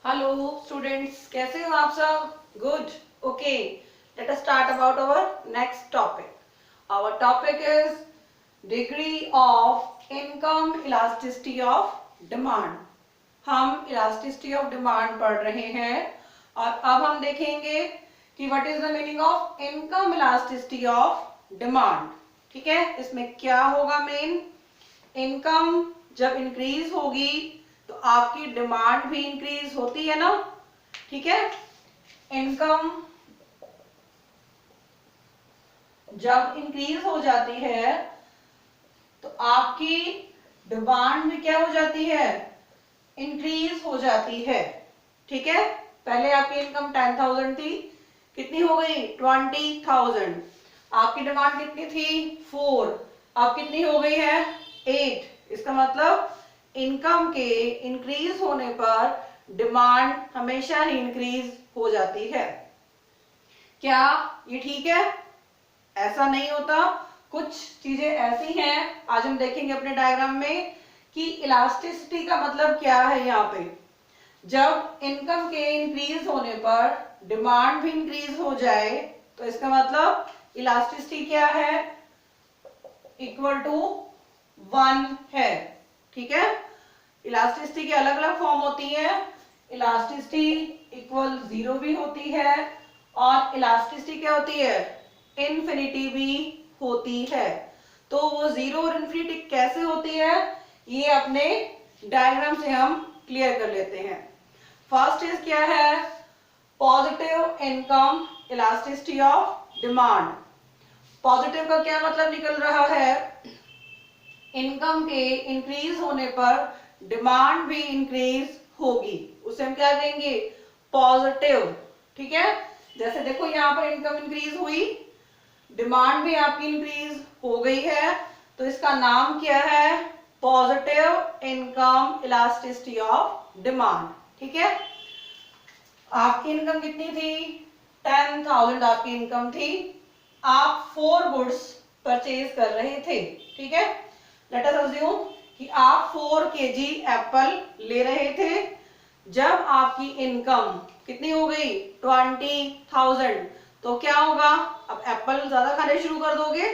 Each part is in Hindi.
हेलो स्टूडेंट्स, कैसे हो आप सब? Good. Okay, let us start about our next topic. Our topic is degree of income elasticity of demand. हम इलास्टिसिटी ऑफ डिमांड पढ़ रहे हैं और अब हम देखेंगे कि what is the meaning of income elasticity of demand. ठीक है, इसमें क्या होगा? मेन इनकम जब इंक्रीज होगी तो आपकी डिमांड भी इंक्रीज होती है ना. ठीक है, इनकम जब इंक्रीज हो जाती है तो आपकी डिमांड भी क्या हो जाती है? इंक्रीज हो जाती है. ठीक है, पहले आपकी इनकम 10,000 थी, कितनी हो गई? 20,000. आपकी डिमांड कितनी थी? 4. अब कितनी हो गई है? 8. इसका मतलब इनकम के इंक्रीज होने पर डिमांड हमेशा ही इंक्रीज हो जाती है. क्या ये ठीक है? ऐसा नहीं होता. कुछ चीजें ऐसी हैं, आज हम देखेंगे अपने डायग्राम में कि इलास्टिसिटी का मतलब क्या है. यहाँ पे जब इनकम के इंक्रीज होने पर डिमांड भी इंक्रीज हो जाए तो इसका मतलब इलास्टिसिटी क्या है? इक्वल टू 1 है. ठीक है, इलास्टिसिटी की अलग अलग फॉर्म होती है. इलास्टिसिटी इक्वल 0 भी होती है और इलास्टिसिटी क्या होती है? इन्फिनिटी भी होती है. तो वो 0 और इन्फिनिटी कैसे होती है ये अपने डायग्राम से हम क्लियर कर लेते हैं. फर्स्ट इज क्या है? Positive income elasticity of demand. Positive का क्या मतलब निकल रहा है? इनकम के इंक्रीज होने पर डिमांड भी इंक्रीज होगी, उसे हम क्या कहेंगे? पॉजिटिव. ठीक है, जैसे देखो यहाँ पर इनकम इंक्रीज हुई, डिमांड भी आपकी इंक्रीज हो गई है, तो इसका नाम क्या है? Positive income elasticity of demand. ठीक है, आपकी इनकम कितनी थी? 10,000 आपकी इनकम थी. आप 4 गुड्स परचेज कर रहे थे. ठीक है, लेट अस अज्यूम कि आप 4 केजी एप्पल ले रहे थे. जब आपकी इनकम कितनी हो गई? 20,000. तो क्या होगा? अब एप्पल ज्यादा खाने शुरू कर दोगे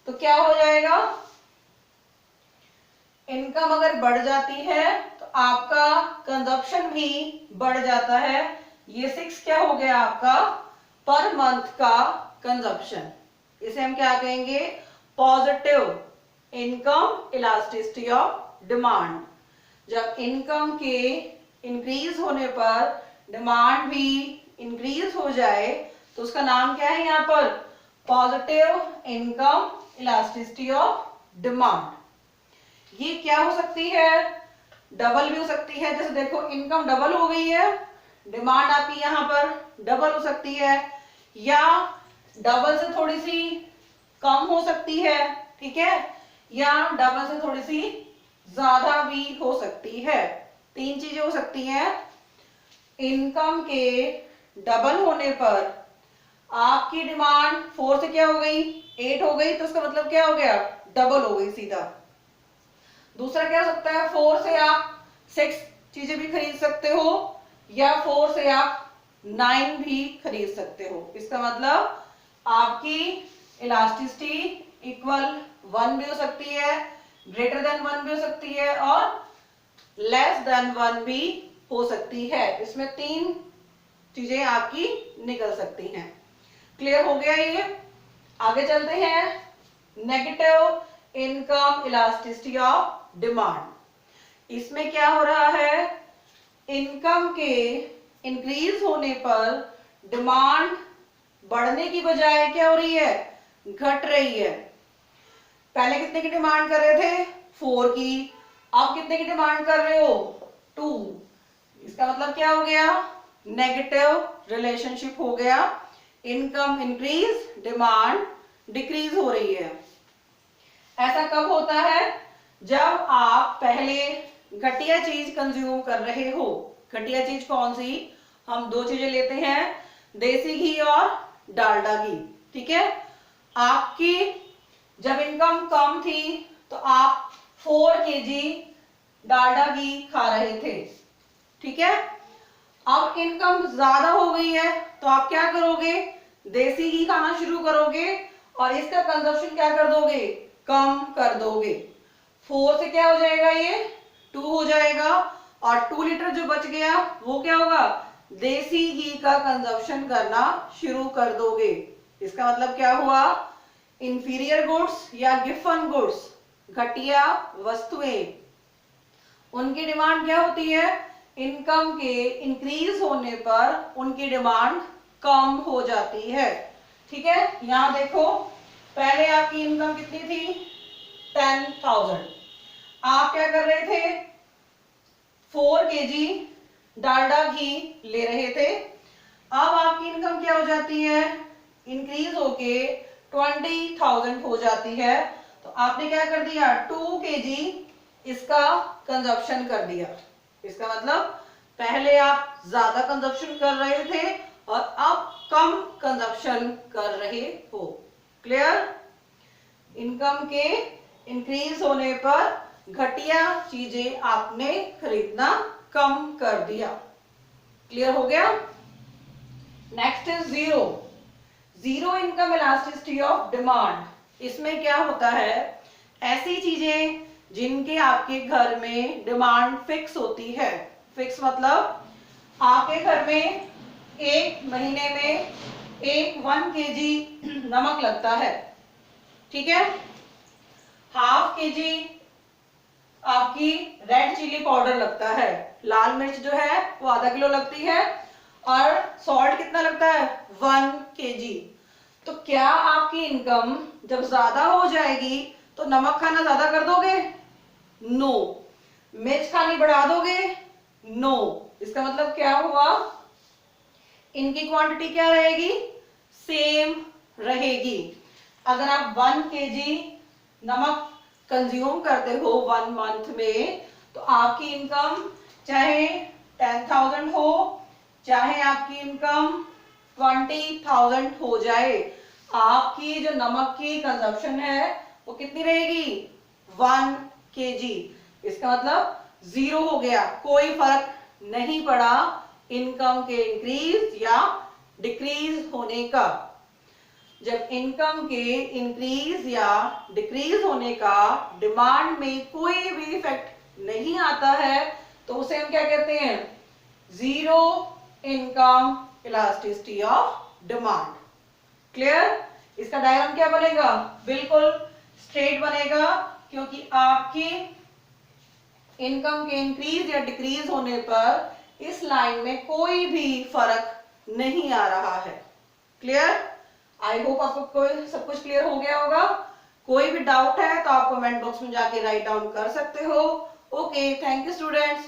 तो क्या हो जाएगा? इनकम अगर बढ़ जाती है तो आपका कंजप्शन भी बढ़ जाता है. ये 6 क्या हो गया आपका? पर मंथ का कंजप्शन. इसे हम क्या कहेंगे? Positive income elasticity of demand. जब इनकम के इंक्रीज होने पर डिमांड भी इंक्रीज हो जाए तो उसका नाम क्या है यहाँ पर? Positive income elasticity of demand. ये क्या हो सकती है? डबल भी हो सकती है. जैसे देखो इनकम डबल हो गई है, डिमांड आपकी यहाँ पर डबल हो सकती है, या डबल से थोड़ी सी कम हो सकती है. ठीक है, या डबल से थोड़ी सी ज्यादा भी हो सकती है. 3 चीजें हो सकती हैं. इनकम के डबल होने पर आपकी डिमांड 4 से क्या हो गई? 8 हो गई, तो उसका मतलब क्या हो गया? डबल हो गई सीधा. दूसरा क्या हो सकता है? 4 से आप 6 चीजें भी खरीद सकते हो, या 4 से आप 9 भी खरीद सकते हो. इसका मतलब आपकी इलास्टिसिटी इक्वल 1 भी हो सकती है, ग्रेटर देन 1 भी हो सकती है, और लेस देन 1 भी हो सकती है. इसमें 3 चीजें आपकी निकल सकती हैं. क्लियर हो गया ये? आगे चलते हैं. Negative income elasticity of demand. इसमें क्या हो रहा है? इनकम के इंक्रीज होने पर डिमांड बढ़ने की बजाय क्या हो रही है? घट रही है. पहले कितने की डिमांड कर रहे थे? 4 की. अब कितने की डिमांड कर रहे हो? 2. इसका मतलब क्या हो गया? नेगेटिव रिलेशनशिप हो गया. इनकम इंक्रीज, डिमांड डिक्रीज हो रही है. ऐसा कब होता है? जब आप पहले घटिया चीज कंज्यूम कर रहे हो. घटिया चीज कौन सी? हम 2 चीजें लेते हैं, देसी घी और डालडा घी. ठीक है, आपकी जब इनकम कम थी तो आप 4 केजी डालडा घी खा रहे थे. ठीक है, अब इनकम ज्यादा हो गई है तो आप क्या करोगे, देसी घी खाना शुरू करोगे और इसका कंजप्शन क्या कर दोगे, कम कर दोगे। 4 से क्या हो जाएगा, ये 2 हो जाएगा और 2 लीटर जो बच गया वो क्या होगा, देसी घी का कंजप्शन करना शुरू कर दोगे। इसका मतलब क्या हुआ, इंफीरियर गुड्स या गिफन गुड्स, घटिया वस्तुएं, उनकी डिमांड क्या होती है, इनकम के इंक्रीज होने पर उनकी डिमांड कम हो जाती है। ठीक है, यहां देखो पहले आपकी इनकम कितनी थी, 10,000। आप क्या कर रहे थे, 4 kg डालडा घी ले रहे थे। अब आपकी इनकम क्या हो जाती है, इंक्रीज होके 20,000 हो जाती है। तो आपने क्या कर दिया, 2 kg इसका कंजप्शन कर दिया। इसका मतलब पहले आप ज्यादा कंजप्शन कर रहे थे और अब कम कंजप्शन कर रहे हो। क्लियर, इनकम के इंक्रीज होने पर घटिया चीजें आपने खरीदना कम कर दिया। क्लियर हो गया। Next is zero, zero income elasticity of demand. इसमें क्या होता है, ऐसी चीजें जिनके आपके घर में डिमांड फिक्स होती है। फिक्स मतलब आपके घर में एक महीने में 1 kg नमक लगता है, ठीक है, ½ kg आपकी रेड चिली पाउडर लगता है, लाल मिर्च जो है वो ½ किलो लगती है और सॉल्ट कितना लगता है, 1 kg। तो क्या आपकी इनकम जब ज्यादा हो जाएगी तो नमक खाना ज्यादा कर दोगे, नो। मिर्च खानी बढ़ा दोगे, नो। इसका मतलब क्या हुआ, इनकी क्वांटिटी क्या रहेगी, सेम रहेगी। अगर आप 1 kg नमक कंज्यूम करते हो 1 मंथ में तो आपकी इनकम चाहे 10,000 हो चाहे आपकी इनकम 20,000 हो जाए, आपकी जो नमक की कंजप्शन है वो कितनी रहेगी, 1 kg। इसका मतलब जीरो हो गया, कोई फर्क नहीं पड़ा इनकम के इंक्रीज या डिक्रीज होने का। जब इनकम के इंक्रीज या डिक्रीज होने का डिमांड में कोई भी इफेक्ट नहीं आता है तो उसे हम क्या कहते हैं, zero income elasticity of demand. Clear, इसका डायग्राम क्या बनेगा, बिल्कुल स्ट्रेट बनेगा, क्योंकि आपकी इनकम के इंक्रीज या डिक्रीज होने पर इस लाइन में कोई भी फर्क नहीं आ रहा है। क्लियर, आई होप आपको सब कुछ क्लियर हो गया होगा। कोई भी डाउट है तो आप कमेंट बॉक्स में जाके राइट डाउन कर सकते हो। Okay, thank you students.